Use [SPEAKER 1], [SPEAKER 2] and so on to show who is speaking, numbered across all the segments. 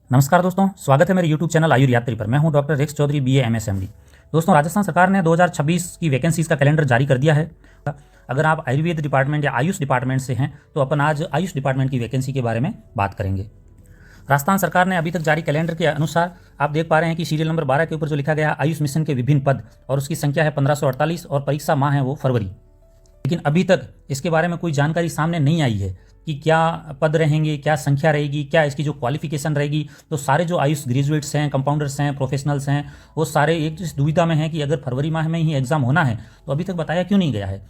[SPEAKER 1] नमस्कार दोस्तों, स्वागत है मेरे YouTube चैनल आयुर यात्री पर। मैं हूं doctor Rex Chaudhary, BA MS MD। दोस्तों, राजस्थान सरकार ने 2026 की वैकेंसीज़ का कैलेंडर जारी कर दिया है। अगर आप आयुर्वेद डिपार्टमेंट या आयुष डिपार्टमेंट से हैं तो अपन आज आयुष डिपार्टमेंट की वैकेंसी के बारे में बात करेंगे। राजस्थान सरकार ने अभी तक जारी कैलेंडर के अनुसार आप देख पा रहे हैं कि सीरियल नंबर 12 के ऊपर जो लिखा गया है आयुष मिशन के विभिन्न पद, और उसकी संख्या है 1548 और परीक्षा माह है वो फरवरी। लेकिन अभी तक इसके बारे में कोई जानकारी सामने नहीं आई है कि क्या पद रहेंगे, क्या संख्या रहेगी, क्या इसकी जो क्वालिफिकेशन रहेगी। तो सारे जो आयुष ग्रेजुएट्स हैं, कंपाउंडर्स हैं, प्रोफेशनल हैं, वो सारे एक इस दुविधा में हैं कि अगर फरवरी माह में ही एग्ज़ाम होना है तो अभी तक बताया क्यों नहीं गया है।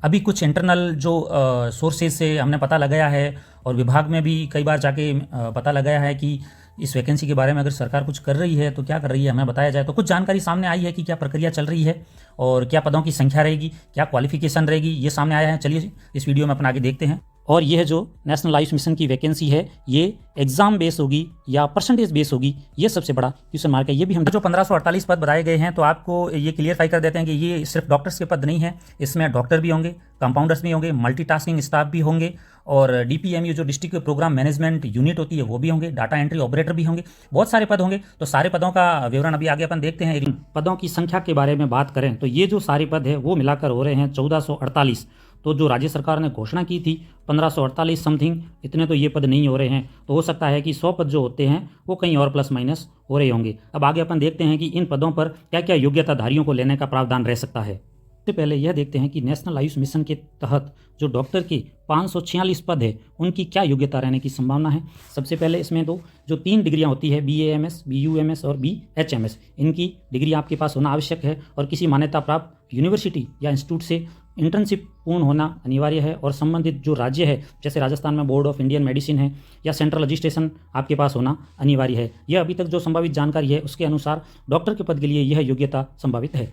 [SPEAKER 1] अभी कुछ इंटरनल जो सोर्सेज से हमने पता लगाया है और विभाग में भी कई बार जाके पता लगाया है कि इस वैकेंसी के बारे में अगर सरकार कुछ कर रही है तो क्या कर रही है हमें बताया जाए, तो कुछ जानकारी सामने आई है कि क्या प्रक्रिया चल रही है और क्या पदों की संख्या रहेगी, क्या क्वालिफिकेशन रहेगी, ये सामने आया है। चलिए इस वीडियो में अपन आगे देखते हैं। और यह जो नेशनल आयुष मिशन की वैकेंसी है ये एग्जाम बेस होगी या परसेंटेज बेस होगी, ये सबसे बड़ा क्वेश्चन मार्क है। ये भी हम जो 1548 पद बताए गए हैं तो आपको ये क्लियरफाई कर देते हैं कि ये सिर्फ डॉक्टर्स के पद नहीं है, इसमें डॉक्टर भी होंगे, कंपाउंडर्स भी होंगे, मल्टीटास्किंग स्टाफ भी होंगे और DPMU जो डिस्ट्रिक्ट प्रोग्राम मैनेजमेंट यूनिट होती है वो भी होंगे, डाटा एंट्री ऑपरेटर भी होंगे, बहुत सारे पद होंगे। तो सारे पदों का विवरण अभी आगे अपन देखते हैं। पदों की संख्या के बारे में बात करें तो ये जो सारे पद है वो मिलाकर हो रहे हैं 1448। तो जो राज्य सरकार ने घोषणा की थी 1548 समथिंग, इतने तो ये पद नहीं हो रहे हैं। तो हो सकता है कि 100 पद जो होते हैं वो कहीं और प्लस माइनस हो रहे होंगे। अब आगे अपन देखते हैं कि इन पदों पर क्या क्या योग्यताधारियों को लेने का प्रावधान रह सकता है। सबसे पहले यह देखते हैं कि नेशनल आयुष मिशन के तहत जो डॉक्टर के 546 पद है उनकी क्या योग्यता रहने की संभावना है। सबसे पहले इसमें जो 3 डिग्रियां होती है BAMS, BUMS और BHMS, इनकी डिग्री आपके पास होना आवश्यक है और किसी मान्यता प्राप्त यूनिवर्सिटी या इंस्टीट्यूट से इंटर्नशिप पूर्ण होना अनिवार्य है। और संबंधित जो राज्य है जैसे राजस्थान में बोर्ड ऑफ इंडियन मेडिसिन है या सेंट्रल रजिस्ट्रेशन आपके पास होना अनिवार्य है। यह अभी तक जो संभावित जानकारी है उसके अनुसार डॉक्टर के पद के लिए यह योग्यता संभावित है।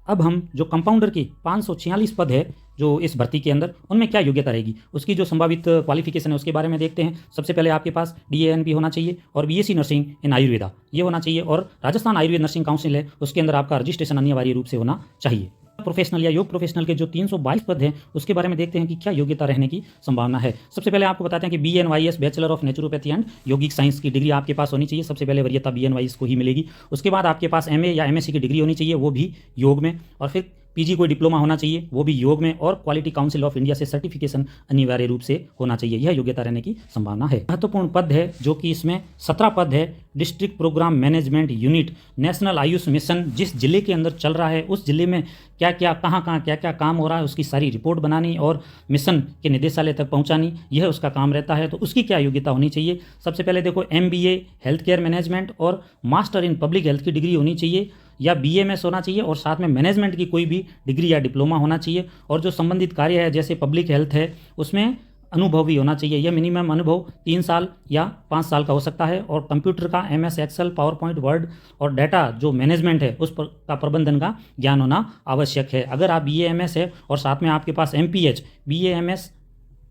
[SPEAKER 1] अब हम जो कंपाउंडर के 546 पद है जो इस भर्ती के अंदर, उनमें क्या योग्यता रहेगी, उसकी जो संभावित क्वालिफिकेशन है उसके बारे में देखते हैं। सबसे पहले आपके पास DANP होना चाहिए और BSc नर्सिंग इन आयुर्वेदा ये होना चाहिए, और राजस्थान आयुर्वेद नर्सिंग काउंसिल है उसके अंदर आपका रजिस्ट्रेशन अनिवार्य रूप से होना चाहिए। प्रोफेशनल या योग प्रोफेशनल के जो 322 पद हैं उसके बारे में देखते हैं कि क्या योग्यता रहने की संभावना है। सबसे पहले आपको बताते हैं कि BNYS bachelor of naturopathy and यौगिक साइंस की डिग्री आपके पास होनी चाहिए। सबसे पहले वरीयता BNYS को ही मिलेगी। उसके बाद आपके पास MA या MSc की डिग्री होनी चाहिए, वो भी योग में, और फिर PG कोई डिप्लोमा होना चाहिए वो भी योग में, और क्वालिटी काउंसिल ऑफ इंडिया से सर्टिफिकेशन अनिवार्य रूप से होना चाहिए। यह योग्यता रहने की संभावना है। महत्वपूर्ण पद है जो कि इसमें 17 पद है। District programme management unit, national Ayush mission जिस जिले के अंदर चल रहा है उस जिले में क्या क्या कहाँ क्या क्या काम हो रहा है उसकी सारी रिपोर्ट बनानी और मिशन के निदेशालय तक पहुँचानी, यह उसका काम रहता है। तो उसकी क्या योग्यता होनी चाहिए। सबसे पहले देखो MBA हेल्थ केयर मैनेजमेंट और मास्टर इन पब्लिक हेल्थ की डिग्री होनी चाहिए या BMS होना चाहिए, और साथ में मैनेजमेंट की कोई भी डिग्री या डिप्लोमा होना चाहिए। और जो संबंधित कार्य है जैसे पब्लिक हेल्थ है उसमें अनुभव भी होना चाहिए। यह मिनिमम अनुभव 3 साल या 5 साल का हो सकता है। और कंप्यूटर का MS एक्सेल, पावरपॉइंट, वर्ड और डाटा जो मैनेजमेंट है उस पर का प्रबंधन का ज्ञान होना आवश्यक है। अगर आप BAMS है और साथ में आपके पास MPH, BAMS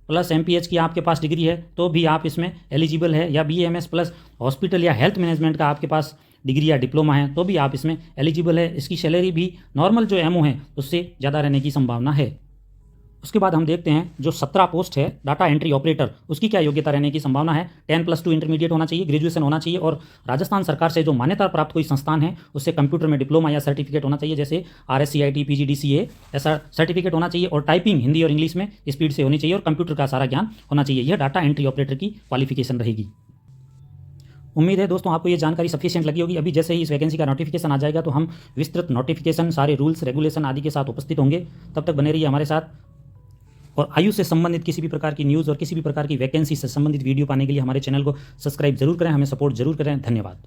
[SPEAKER 1] प्लस MPH की आपके पास डिग्री है तो भी आप इसमें एलिजिबल है, या BAMS प्लस हॉस्पिटल या हेल्थ मैनेजमेंट का आपके पास डिग्री या डिप्लोमा है तो भी आप इसमें एलिजिबल है। इसकी सैलरी भी नॉर्मल जो MO है उससे ज़्यादा रहने की संभावना है। उसके बाद हम देखते हैं जो 17 पोस्ट है डाटा एंट्री ऑपरेटर, उसकी क्या योग्यता रहने की संभावना है। 10+2 इंटरमीडिएट होना चाहिए, ग्रेजुएशन होना चाहिए, और राजस्थान सरकार से जो मान्यता प्राप्त कोई संस्थान है उससे कंप्यूटर में डिप्लोमा या सर्टिफिकेट होना चाहिए, जैसे RSCIT, PGDCA ऐसा सर्टिफिकेट होना चाहिए। और टाइपिंग हिंदी और इंग्लिश में स्पीड से होनी चाहिए और कंप्यूटर का सारा ज्ञान होना चाहिए। यह डाटा एंट्री ऑपरेटर की क्वालिफिकेशन रहेगी। उम्मीद है दोस्तों आपको ये जानकारी सफिशिएंट लगी होगी। अभी जैसे ही इस वैकेंसी का नोटिफिकेशन आ जाएगा तो हम विस्तृत नोटिफिकेशन, सारे रूल्स रेगुलेशन आदि के साथ उपस्थित होंगे। तब तक बने रहिए हमारे साथ। और आयु से संबंधित किसी भी प्रकार की न्यूज़ और किसी भी प्रकार की वैकेंसी से संबंधित वीडियो पाने के लिए हमारे चैनल को सब्सक्राइब जरूर करें, हमें सपोर्ट जरूर करें। धन्यवाद।